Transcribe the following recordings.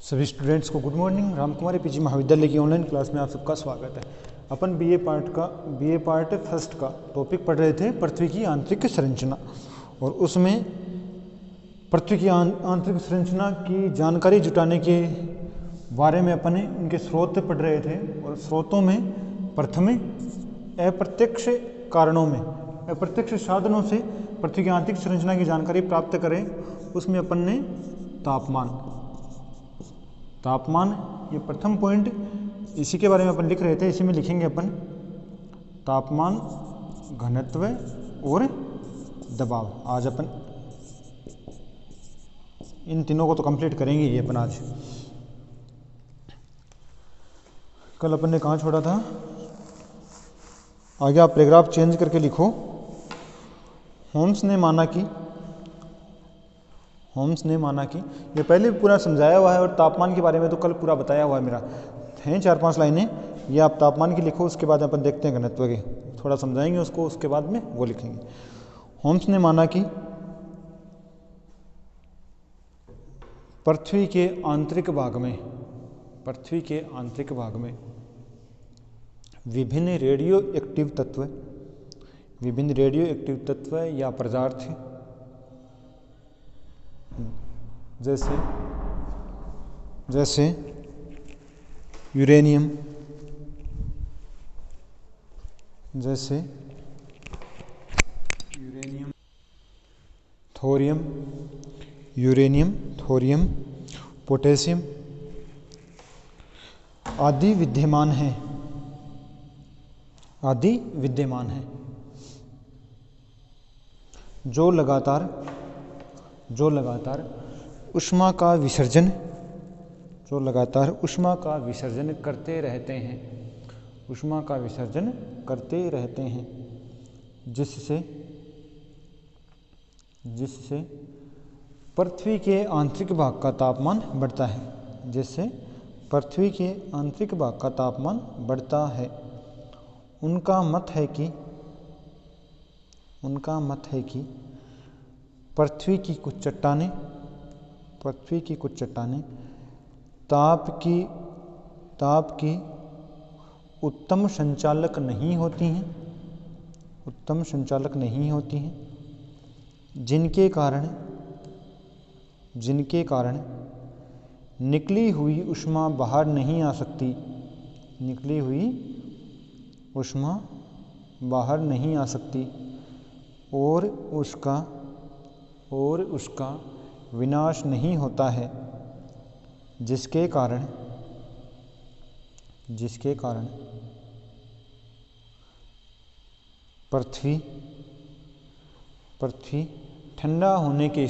सभी स्टूडेंट्स को good morning. Ramkumari PG महाविद्यालय की ऑनलाइन क्लास में आप सबका स्वागत है। अपन बीए पार्ट फर्स्ट का टॉपिक पढ़ रहे थे पृथ्वी की आंतरिक संरचना, और उसमें पृथ्वी की आंतरिक संरचना की जानकारी जुटाने के बारे में अपन उनके स्रोत पढ़ रहे थे। और स्रोतों में प्रथम अप्रत्यक्ष कारणों में अप्रत्यक्ष साधनों से पृथ्वी की आंतरिक संरचना की जानकारी प्राप्त करें। उसमें अपन ने तापमान ये प्रथम पॉइंट, इसी के बारे में अपन लिख रहे थे। इसी में लिखेंगे अपन तापमान, घनत्व और दबाव। आज अपन इन तीनों को तो कंप्लीट करेंगे ये अपन आज। कल अपन ने कहाँ छोड़ा था? आगे आप पैराग्राफ चेंज करके लिखो। होम्स ने माना कि ये पहले भी पूरा समझाया हुआ है, और तापमान के बारे में तो कल पूरा बताया हुआ है मेरा है 4-5 लाइनें। ये आप तापमान की लिखो, उसके बाद अपन देखते हैं घनत्व के, थोड़ा समझाएंगे उसको, उसके बाद में वो लिखेंगे। होम्स ने माना कि पृथ्वी के आंतरिक भाग में विभिन्न रेडियो एक्टिव तत्व या पदार्थ जैसे यूरेनियम, थोरियम, पोटेशियम आदि विद्यमान हैं, जो लगातार ऊष्मा का विसर्जन करते रहते हैं, जिससे पृथ्वी के आंतरिक भाग का तापमान बढ़ता है। उनका मत है कि पृथ्वी की कुछ चट्टानें ताप की उत्तम संचालक नहीं होती हैं, जिनके कारण निकली हुई ऊष्मा बाहर नहीं आ सकती, और उसका विनाश नहीं होता है, जिसके कारण पृथ्वी ठंडा होने के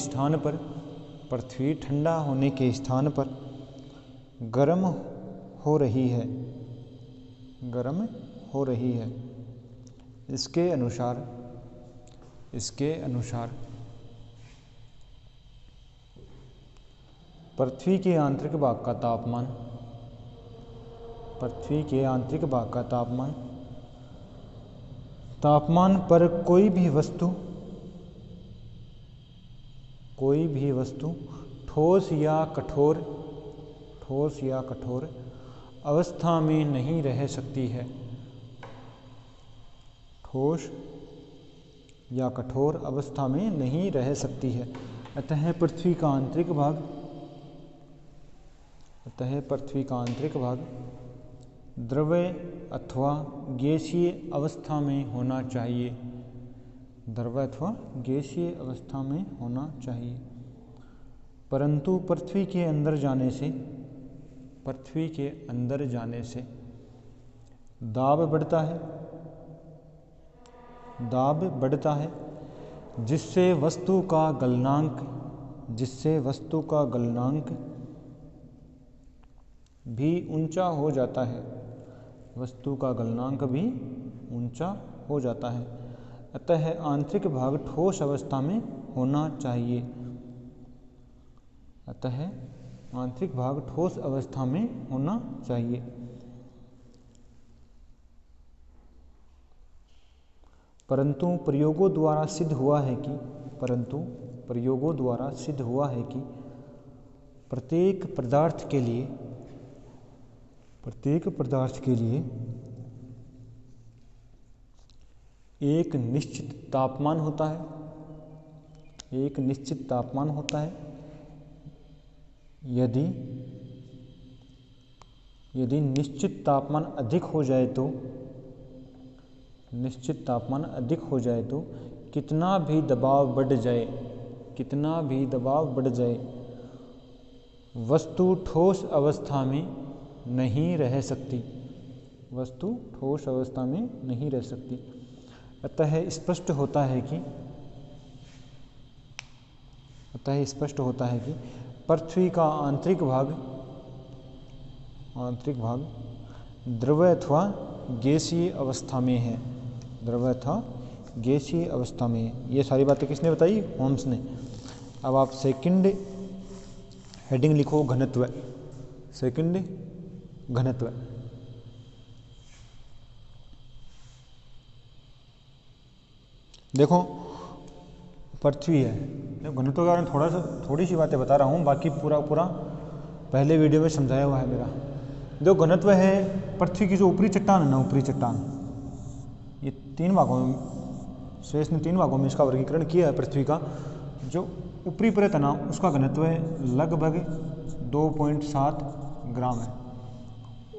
स्थान पर गर्म हो रही है। इसके अनुसार पृथ्वी के आंतरिक भाग का तापमान पर कोई भी वस्तु ठोस या कठोर अवस्था में नहीं रह सकती है। अतः पृथ्वी का आंतरिक भाग द्रव्य अथवा गैसीय अवस्था में होना चाहिए। परंतु पृथ्वी के अंदर जाने से दाब बढ़ता है, जिससे वस्तु का गलनांक भी ऊंचा हो जाता है। अतः आंतरिक भाग ठोस अवस्था में होना चाहिए। परंतु प्रयोगों द्वारा सिद्ध हुआ है कि प्रत्येक पदार्थ के लिए एक निश्चित तापमान होता है, यदि निश्चित तापमान अधिक हो जाए तो कितना भी दबाव बढ़ जाए वस्तु ठोस अवस्था में नहीं रह सकती। अतः स्पष्ट होता है कि पृथ्वी का आंतरिक भाग द्रव अथवा गैसीय अवस्था में है। ये सारी बातें किसने बताई? होम्स ने। अब आप सेकंड हेडिंग लिखो, घनत्व। देखो पृथ्वी है, घनत्व के बारे में थोड़ी सी बातें बता रहा हूँ, बाकी पूरा पहले वीडियो में समझाया हुआ है मेरा। जो घनत्व है पृथ्वी की, जो ऊपरी चट्टान है ना, ये 3 भागों में, शेष ने 3 भागों में इसका वर्गीकरण किया है। पृथ्वी का जो ऊपरी परत है ना, उसका घनत्व है लगभग 2.7 ग्राम है।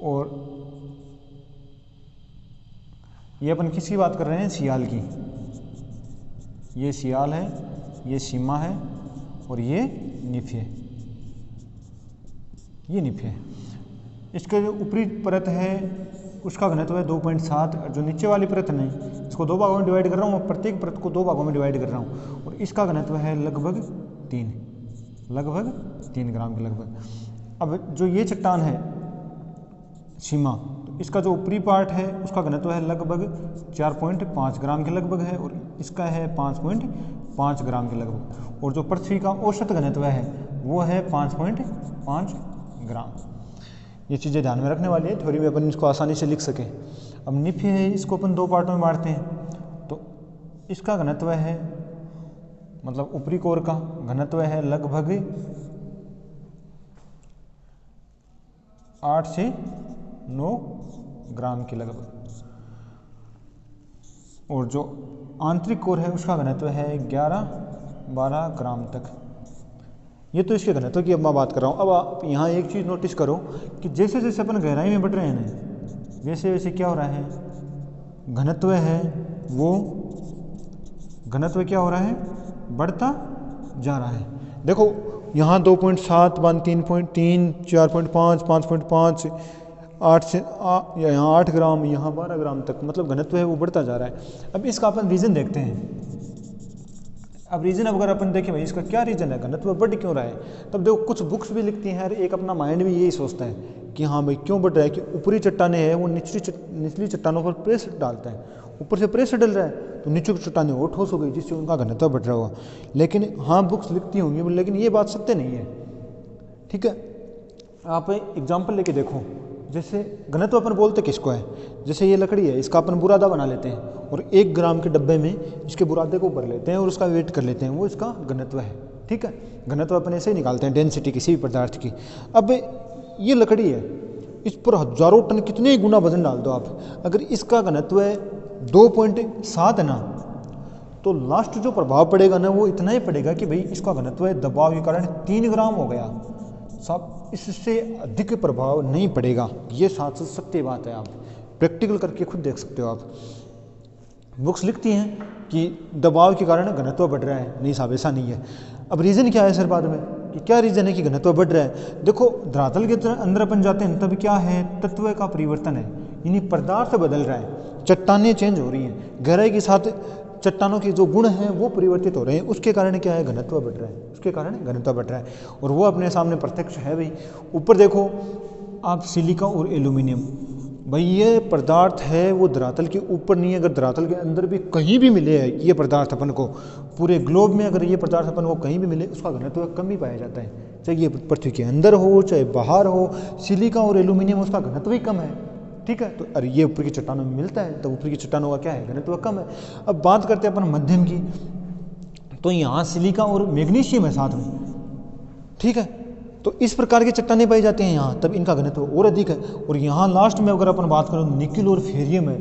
और ये अपन किसकी बात कर रहे हैं? सियाल की। ये सियाल है, ये सीमा है और ये निफ है। इसके जो ऊपरी परत है उसका घनत्व है 2.7। जो नीचे वाली परत है, इसको 2 भागों में डिवाइड कर रहा हूँ, प्रत्येक परत को 2 भागों में डिवाइड कर रहा हूँ, और इसका घनत्व है लगभग 3 ग्राम के लगभग। अब जो ये चट्टान है सीमा, तो इसका जो ऊपरी पार्ट है उसका घनत्व है लगभग 4.5 ग्राम के लगभग है, और इसका है 5.5 ग्राम के लगभग। और जो पृथ्वी का औसत घनत्व है वो है 5.5 ग्राम। ये चीज़ें ध्यान में रखने वाली है, थ्योरी में अपन इसको आसानी से लिख सकें। अब निफ है, इसको अपन 2 पार्टों में बांटते हैं। तो इसका घनत्व है, मतलब ऊपरी कोर का घनत्व है लगभग 8 से 9 ग्राम के लगभग, और जो आंतरिक कोर है उसका घनत्व है 11-12 ग्राम तक। ये तो इसके घनत्व की अब मैं बात कर रहा हूँ। अब आप यहाँ एक चीज़ नोटिस करो कि जैसे जैसे अपन गहराई में बढ़ रहे हैं ना, वैसे वैसे क्या हो रहा है, घनत्व क्या हो रहा है, बढ़ता जा रहा है। देखो यहाँ 2.7, 3.3, 4.5, 5.5, 8 से यहाँ 8 ग्राम, यहाँ 12 ग्राम तक, मतलब घनत्व है वो बढ़ता जा रहा है। अब इसका अपन रीज़न देखते हैं। अब रीज़न अगर अपन देखें भाई इसका क्या रीज़न है, घनत्व बढ़ क्यों रहा है, तब देखो कुछ बुक्स भी लिखती हैं, एक अपना माइंड भी यही सोचता है कि हाँ भाई क्यों बढ़ रहा है, कि ऊपरी चट्टानें हैं वो निचली चट्टानों पर प्रेशर डालता है, ऊपर से प्रेशर डल रहा है तो नीचे की चट्टानें और ठोस हो गई, जिससे उनका घनत्व बढ़ रहा होगा। लेकिन हाँ बुक्स लिखती होंगी, लेकिन ये बात सत्य नहीं है। ठीक है, आप एग्जाम्पल लेके देखो, जैसे घनत्व अपन बोलते किसको है, जैसे ये लकड़ी है, इसका अपन बुरादा बना लेते हैं और 1 ग्राम के डब्बे में इसके बुरादे को भर लेते हैं और उसका वेट कर लेते हैं, वो इसका घनत्व है। ठीक है, घनत्व अपन ऐसे ही निकालते हैं, डेंसिटी किसी भी पदार्थ की। अब ये लकड़ी है, इस पर हजारों टन कितने गुना वजन डाल दो आप, अगर इसका घनत्व है 2.7 है ना, तो लास्ट जो प्रभाव पड़ेगा ना वो इतना ही पड़ेगा कि भाई इसका घनत्व है दबाव के कारण 3 ग्राम हो गया साहब, इससे अधिक प्रभाव नहीं पड़ेगा। ये साथ सत्य बात है, आप प्रैक्टिकल करके खुद देख सकते हो। आप बुक्स लिखती हैं कि दबाव के कारण घनत्व बढ़ रहा है, नहीं साहब ऐसा नहीं है। अब रीज़न क्या है सर बाद में, कि क्या रीज़न है कि घनत्व बढ़ रहा है। देखो धरातल के अंदर अपन जाते हैं तब क्या है, तत्व का परिवर्तन है, यानी पदार्थ बदल रहा है, चट्टानें चेंज हो रही हैं, गहराई के साथ चट्टानों के जो गुण हैं वो परिवर्तित हो रहे हैं, उसके कारण क्या है, घनत्व बढ़ रहा है, उसके कारण घनत्व बढ़ रहा है। और वो अपने सामने प्रत्यक्ष है भाई। ऊपर देखो आप सिलिका और एल्यूमिनियम, भाई ये पदार्थ है वो धरातल के ऊपर नहीं है, अगर धरातल के अंदर भी कहीं भी मिले है ये पदार्थ अपन को, पूरे ग्लोब में अगर ये पदार्थ अपन को कहीं भी मिले, उसका घनत्व कम ही पाया जाता है, चाहे ये पृथ्वी के अंदर हो चाहे बाहर हो। सिलिका और एल्यूमिनियम उसका घनत्व ही कम है। ठीक है, तो अरे ये ऊपर की चट्टानों में मिलता है, तो ऊपर की चट्टानों का क्या है, घनत्व कम है। अब बात करते हैं अपन मध्यम की, तो यहाँ सिलिका और मैग्नीशियम है साथ में। ठीक है, तो इस प्रकार की चट्टानें पाई जाती हैं यहाँ, तब इनका घनत्व और अधिक है। और यहाँ लास्ट में अगर अपन बात करें निकिल और फेरियम है,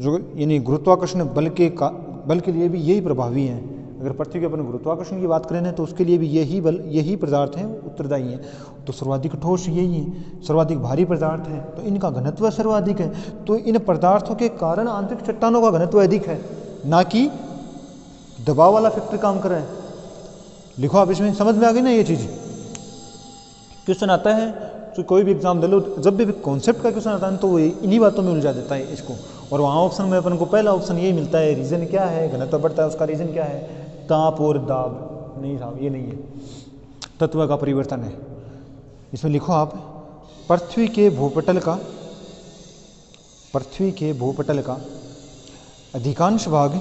जो यानी गुरुत्वाकर्षण बल के लिए भी यही प्रभावी हैं। अगर पृथ्वी के अपन गुरुत्वाकर्षण की बात करें ना, तो उसके लिए भी यही बल, यही पदार्थ हैं उत्तरदायी हैं। तो सर्वाधिक ठोस यही है, सर्वाधिक भारी पदार्थ है, तो इनका घनत्व सर्वाधिक है। तो इन पदार्थों के कारण आंतरिक चट्टानों का घनत्व अधिक है, ना कि दबाव वाला फैक्टर काम कर रहा है। लिखो आप, इसमें समझ में आ गई ना ये चीज़। क्वेश्चन आता है तो कोई भी एग्जाम दे लो, जब भी कॉन्सेप्ट का क्वेश्चन आता है तो वो इन्हीं बातों में उलझा देता है इसको। और वहाँ ऑप्शन में अपन को पहला ऑप्शन यही मिलता है, रीजन क्या है, घनत्व बढ़ता है उसका रीजन क्या है, ताप और दाब। नहीं साहब, ये नहीं है, तत्व का परिवर्तन है। इसमें लिखो आप, पृथ्वी के भूपटल का अधिकांश भाग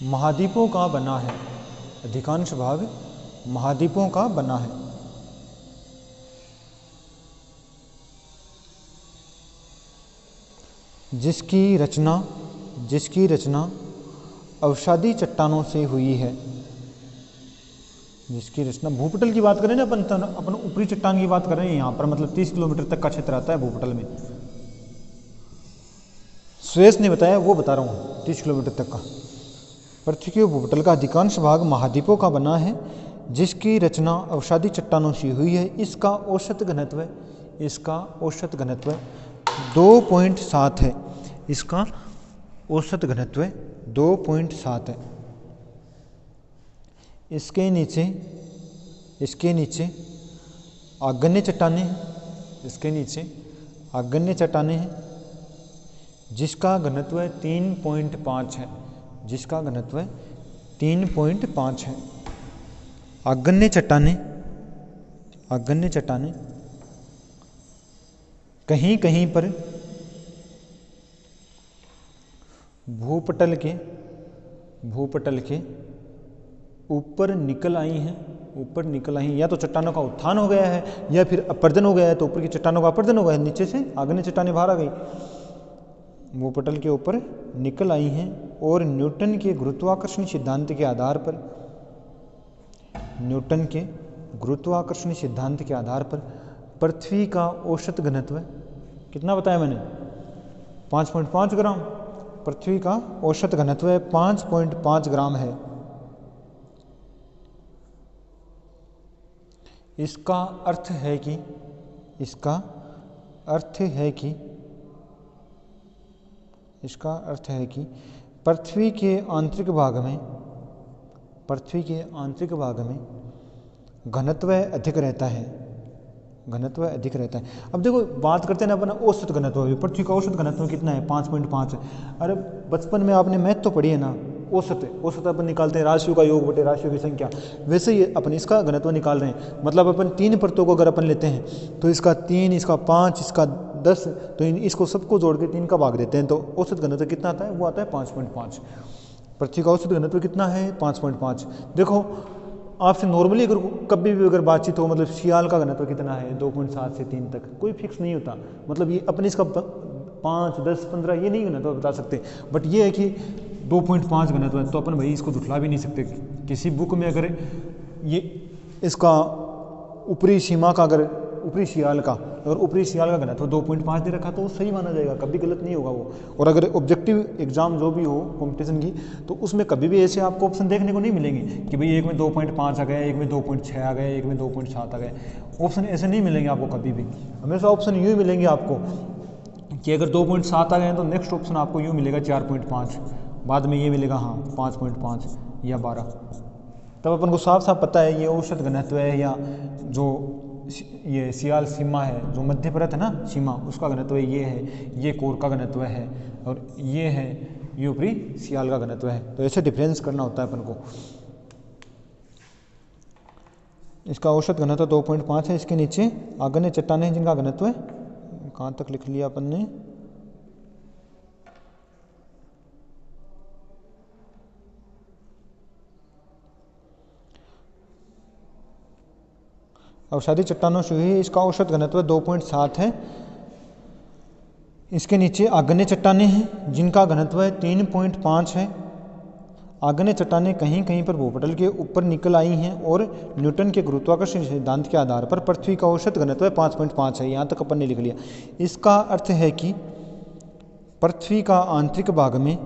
महाद्वीपों का बना है। अधिकांश भाग महाद्वीपों का बना है। जिसकी रचना अवसादी चट्टानों से हुई है। जिसकी रचना, भूपटल की बात करें ना अपन ऊपरी चट्टान की बात कर रहे हैं यहाँ पर, मतलब 30 किलोमीटर तक का क्षेत्र आता है भूपटल में। सुरेश ने बताया, वो बता रहा हूँ, 30 किलोमीटर तक का। पृथ्वी के भूपटल का अधिकांश भाग महाद्वीपों का बना है, जिसकी रचना अवसादी चट्टानों से हुई है। इसका औसत घनत्व 2.7 है। इसका औसत घनत्व 2.7 है। इसके नीचे आग्नेय चट्टानें हैं, जिसका घनत्व 3.5 है। जिसका घनत्व 3.5 है। आग्नेय चट्टानें कहीं कहीं पर भूपटल के ऊपर निकल आई हैं। या तो चट्टानों का उत्थान हो गया है, या फिर अपर्दन हो गया है, तो ऊपर की चट्टानों का अपर्दन हो गया है, नीचे से आग्नेय चट्टानें बाहर आ गई, भूपटल के ऊपर निकल आई हैं। और न्यूटन के गुरुत्वाकर्षण सिद्धांत के आधार पर पृथ्वी का औसत घनत्व कितना बताया मैंने, 5.5 ग्राम। पृथ्वी का औसत घनत्व 5.5 ग्राम है। इसका अर्थ है कि पृथ्वी के आंतरिक भाग में घनत्व अधिक रहता है। अब देखो, बात करते हैं ना अपन औसत घनत्व, पृथ्वी का औसत घनत्व कितना है, 5.5 है। अरे बचपन में आपने मैथ तो पढ़ी है ना, औसत अपन निकालते हैं राशियों का योग बटे राशियों की संख्या, वैसे ही अपन इसका घनत्व निकाल रहे हैं। मतलब अपन 3 परतों को अगर अपन लेते हैं, तो इसका 3, इसका 5, इसका 10, तो इसको सबको जोड़ के 3 का भाग देते हैं, तो औसत घनत्व कितना आता है, वो आता है 5.5। पृथ्वी का औसत घनत्व कितना है, 5.5। देखो, आपसे नॉर्मली अगर कभी भी अगर बातचीत हो, मतलब सियाल का घनत्व कितना है, 2.7 से 3 तक, कोई फिक्स नहीं होता। मतलब ये अपने इसका 5, 10, 15 ये नहीं घनत्व बता सकते, बट ये है कि 2.5 घनत्व है, तो अपन भाई इसको दुखला भी नहीं सकते। किसी बुक में अगर ये इसका ऊपरी सीमा का, अगर ऊपरी सियाल का घनत्व 2.5 दे रखा, तो सही माना जाएगा, कभी गलत नहीं होगा वो। और अगर ऑब्जेक्टिव एग्जाम जो भी हो कंपटीशन की, तो उसमें कभी भी ऐसे आपको ऑप्शन देखने को नहीं मिलेंगे कि भाई एक में 2.5 आ गया, एक में 2.6 आ गया, एक में 2.7 आ गए। ऑप्शन ऐसे नहीं मिलेंगे आपको कभी भी। हमेशा ऑप्शन यूँ मिलेंगे आपको कि अगर 2.7 आ गए तो नेक्स्ट ऑप्शन आपको यूँ मिलेगा 4.5, बाद में ये मिलेगा हाँ 5.5 या 12। तब अपन को साफ साफ पता है ये औसत घनत्व है, या जो ये सियाल सीमा है, जो मध्य परत है ना सीमा, उसका घनत्व ये है, ये कोर का घनत्व है, और ये है ये ऊपरी सियाल का घनत्व है। तो ऐसे डिफरेंस करना होता है अपन को। इसका औसत घनत्व 2.5 है। इसके नीचे आग्नेय चट्टानें हैं जिनका घनत्व है, कहाँ तक लिख लिया अपन ने, अवसादी चट्टानों से हुई, इसका औसत घनत्व 2.7 है। इसके नीचे आग्नेय चट्टानें हैं जिनका घनत्व 3.5 है। आग्नेय चट्टानें कहीं कहीं पर भूपटल के ऊपर निकल आई हैं और न्यूटन के गुरुत्वाकर्षण सिद्धांत के आधार पर पृथ्वी का औसत घनत्व 5.5 है। यहाँ तक अपन ने लिख लिया। इसका अर्थ है कि पृथ्वी का आंतरिक भाग में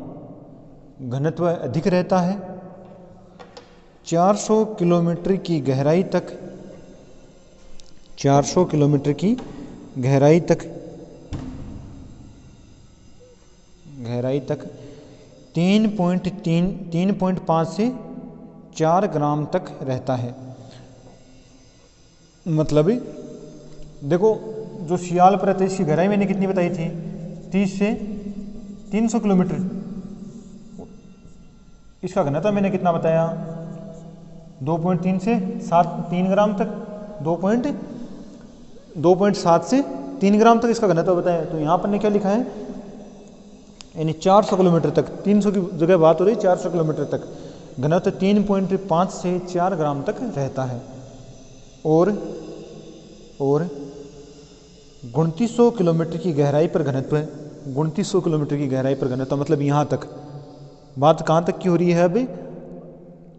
घनत्व अधिक रहता है। 400 किलोमीटर की गहराई तक 400 किलोमीटर की गहराई तक 3.5 से 4 ग्राम तक रहता है। मतलब देखो, जो सियाल परत है इसकी गहराई मैंने कितनी बताई थी, 30 से 300 किलोमीटर। इसका घनत्व मैंने कितना बताया, 2.3 से 3 ग्राम तक, 2.7 से 3 ग्राम तक इसका घनत्व बताया। तो यहाँ पर ने क्या लिखा है, यानी 400 किलोमीटर तक, 300 की जगह बात हो रही, 400 किलोमीटर तक घनत्व 3.5 से 4 ग्राम तक रहता है। और 2900 किलोमीटर की गहराई पर घनत्व है। 2900 किलोमीटर की गहराई पर घनत्व मतलब यहाँ तक बात कहाँ तक की हो रही है अभी,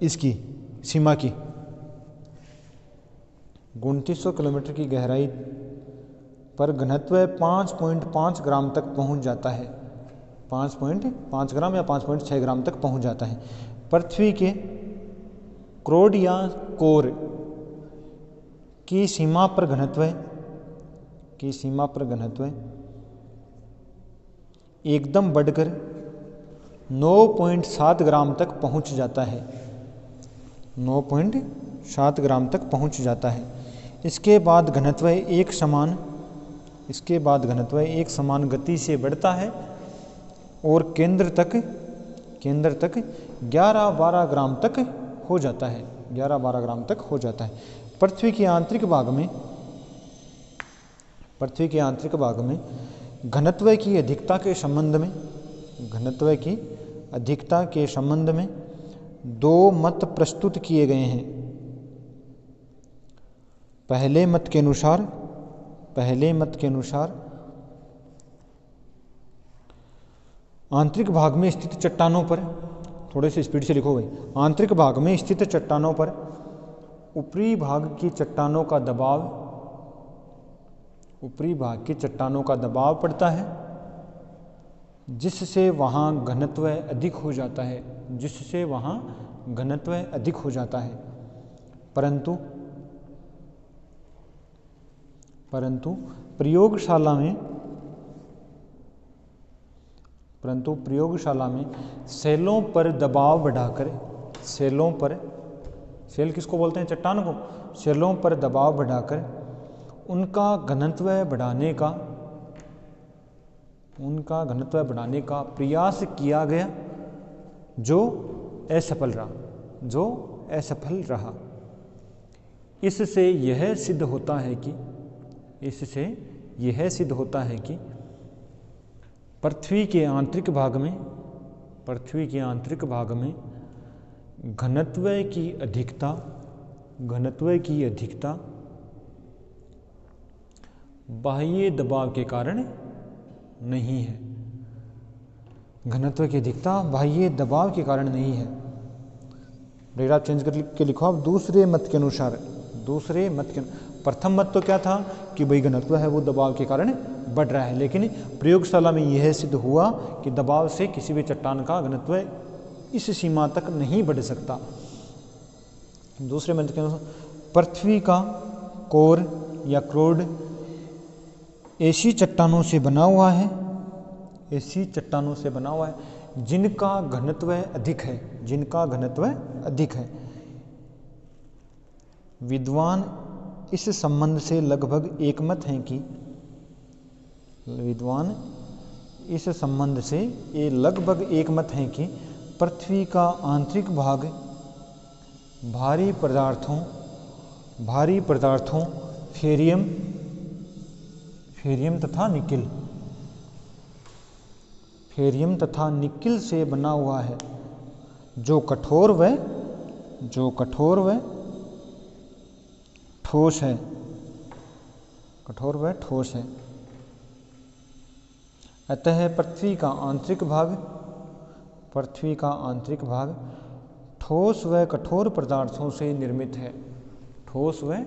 इसकी सीमा की। 2900 किलोमीटर की गहराई पर घनत्व 5.5 ग्राम तक पहुँच जाता है। 5.5 ग्राम या 5.6 ग्राम तक पहुँच जाता है। पृथ्वी के क्रोड या कोर की सीमा पर घनत्व एकदम बढ़कर 9.7 ग्राम तक पहुंच जाता है। 9.7 ग्राम तक पहुंच जाता है। इसके बाद घनत्व एक समान गति से बढ़ता है और केंद्र तक 11-12 ग्राम तक हो जाता है। 11-12 ग्राम तक हो जाता है। पृथ्वी के आंतरिक भाग में घनत्व की अधिकता के संबंध में 2 मत प्रस्तुत किए गए हैं। पहले मत के अनुसार आंतरिक भाग में स्थित चट्टानों पर, थोड़े से स्पीड से लिखो भाई, आंतरिक भाग में स्थित चट्टानों पर ऊपरी भाग की चट्टानों का दबाव पड़ता है, जिससे वहाँ घनत्व अधिक हो जाता है। परंतु प्रयोगशाला में सेलों पर दबाव बढ़ाकर, सेल किसको बोलते हैं, चट्टान को, सेलों पर दबाव बढ़ाकर उनका घनत्व बढ़ाने का प्रयास किया गया, जो असफल रहा। इससे यह सिद्ध होता है कि पृथ्वी के आंतरिक भाग में घनत्व की अधिकता बाह्य दबाव के कारण नहीं है। घनत्व की अधिकता बाह्य दबाव के कारण नहीं है। डेटा चेंज करके लिखो आप, दूसरे मत के अनुसार। प्रथम मत तो क्या था कि भाई घनत्व है वो दबाव के कारण बढ़ रहा है, लेकिन प्रयोगशाला में यह सिद्ध हुआ कि दबाव से किसी भी चट्टान का घनत्व इस सीमा तक नहीं बढ़ सकता। दूसरे मत के अनुसार पृथ्वी का कोर या क्रोड ऐसी चट्टानों से बना हुआ है जिनका घनत्व अधिक है। विद्वान इस संबंध से लगभग एकमत हैं कि पृथ्वी का आंतरिक भाग भारी पदार्थों फेरियम तथा निकिल से बना हुआ है, जो कठोर व ठोस है। अतः पृथ्वी का आंतरिक भाग ठोस व कठोर पदार्थों से निर्मित है। ठोस व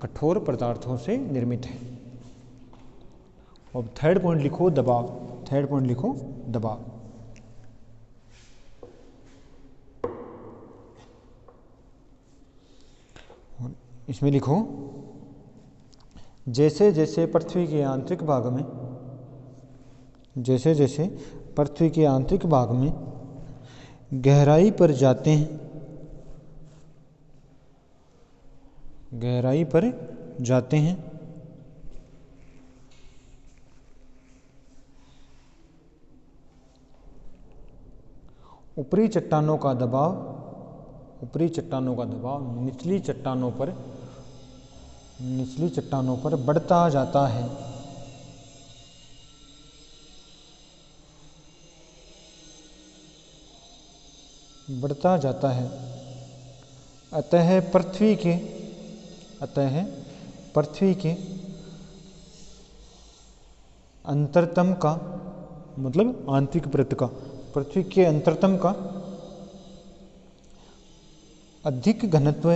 कठोर पदार्थों से निर्मित है। अब थर्ड पॉइंट लिखो दबाव। थर्ड पॉइंट लिखो दबाव। इसमें लिखो जैसे जैसे पृथ्वी के आंतरिक भाग में, जैसे जैसे पृथ्वी के आंतरिक भाग में गहराई पर जाते हैं, गहराई पर जाते हैं, ऊपरी चट्टानों का दबाव, ऊपरी चट्टानों का दबाव निचली चट्टानों पर बढ़ता जाता है। बढ़ता जाता है। अतः पृथ्वी के अंतरतम का मतलब आंतरिक वृत्त का, पृथ्वी के अंतरतम का अधिक घनत्व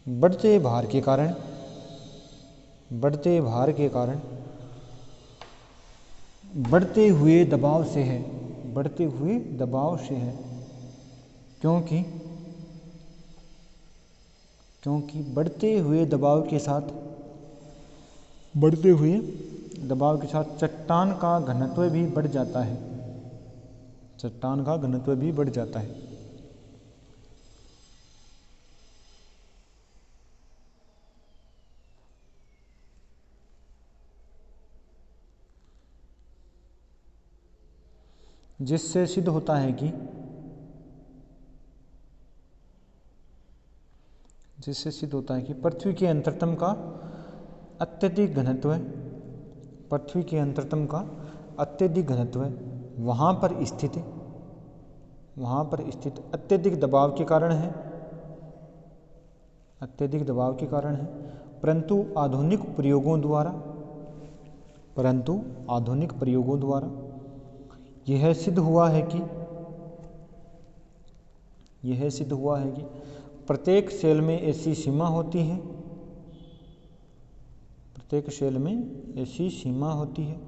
बढ़ते भार के कारण, बढ़ते भार के कारण बढ़ते हुए दबाव से है, बढ़ते हुए दबाव से है। क्योंकि बढ़ते हुए दबाव के साथ, बढ़ते हुए दबाव के साथ चट्टान का घनत्व भी बढ़ जाता है। चट्टान का घनत्व भी बढ़ जाता है। जिससे सिद्ध होता है कि पृथ्वी के अंतरतम का अत्यधिक घनत्व, पृथ्वी के अंतरतम का अत्यधिक घनत्व वहाँ पर स्थित अत्यधिक दबाव के कारण है, अत्यधिक दबाव के कारण है। परंतु आधुनिक प्रयोगों द्वारा यह सिद्ध हुआ है कि प्रत्येक सेल में ऐसी सीमा होती है, प्रत्येक सेल में ऐसी सीमा होती है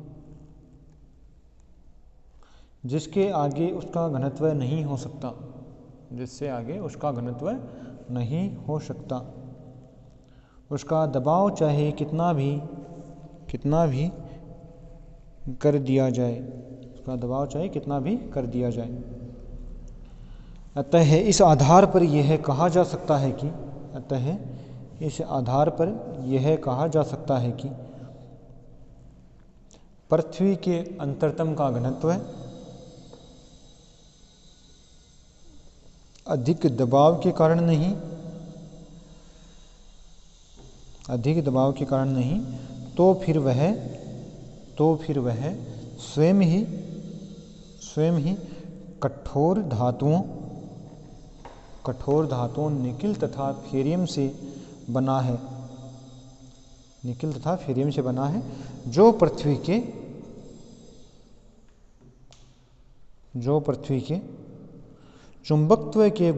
जिसके आगे उसका घनत्व नहीं हो सकता, जिससे आगे उसका घनत्व नहीं हो सकता। उसका दबाव चाहे कितना भी कर दिया जाए, उसका दबाव चाहे कितना भी कर दिया जाए। अतः इस आधार पर यह कहा जा सकता है कि पृथ्वी के अंतरतम का घनत्व अधिक दबाव के कारण नहीं, तो फिर वह स्वयं ही कठोर धातुओं निकिल तथा फेरियम से बना है, जो पृथ्वी के चुंबकत्व के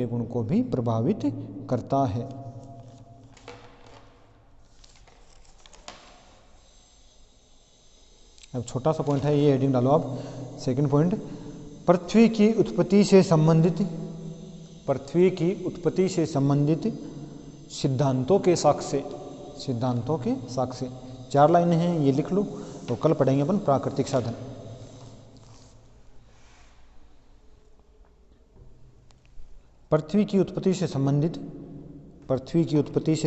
गुण को भी प्रभावित करता है। अब छोटा सा पॉइंट है, ये हेडिंग डालो आप। सेकंड पॉइंट, पृथ्वी की उत्पत्ति से संबंधित सिद्धांतों के साक्ष्य। 4 लाइनें हैं, ये लिख लो। तो कल पढ़ेंगे अपन प्राकृतिक साधन। पृथ्वी की उत्पत्ति से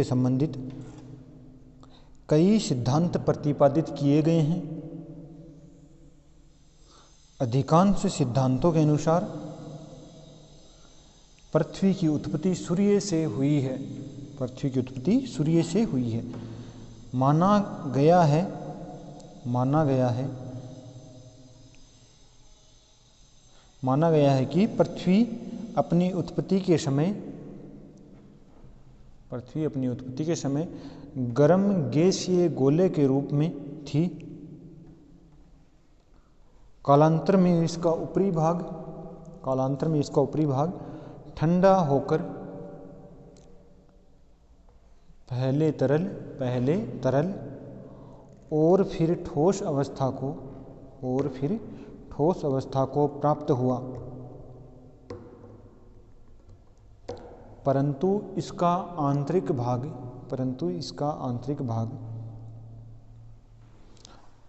संबंधित कई सिद्धांत प्रतिपादित किए गए हैं। अधिकांश सिद्धांतों के अनुसार पृथ्वी की उत्पत्ति सूर्य से हुई है। माना गया है कि पृथ्वी अपनी उत्पत्ति के समय गर्म गैसीय गोले के रूप में थी। कालांतर में इसका ऊपरी भाग कालांतर में इसका ऊपरी भाग ठंडा होकर पहले तरल और फिर ठोस अवस्था को प्राप्त हुआ, परंतु इसका आंतरिक भाग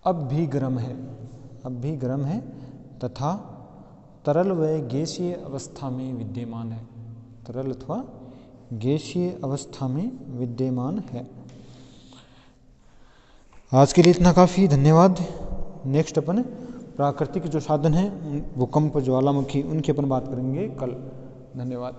अब भी गर्म है तथा तरल व गैसीय अवस्था में विद्यमान है। तरल अथवा गैसीय अवस्था में विद्यमान है। आज के लिए इतना काफ़ी, धन्यवाद। नेक्स्ट अपन प्राकृतिक जो साधन हैं, भूकंप, ज्वालामुखी, उनकी अपन बात करेंगे कल। धन्यवाद।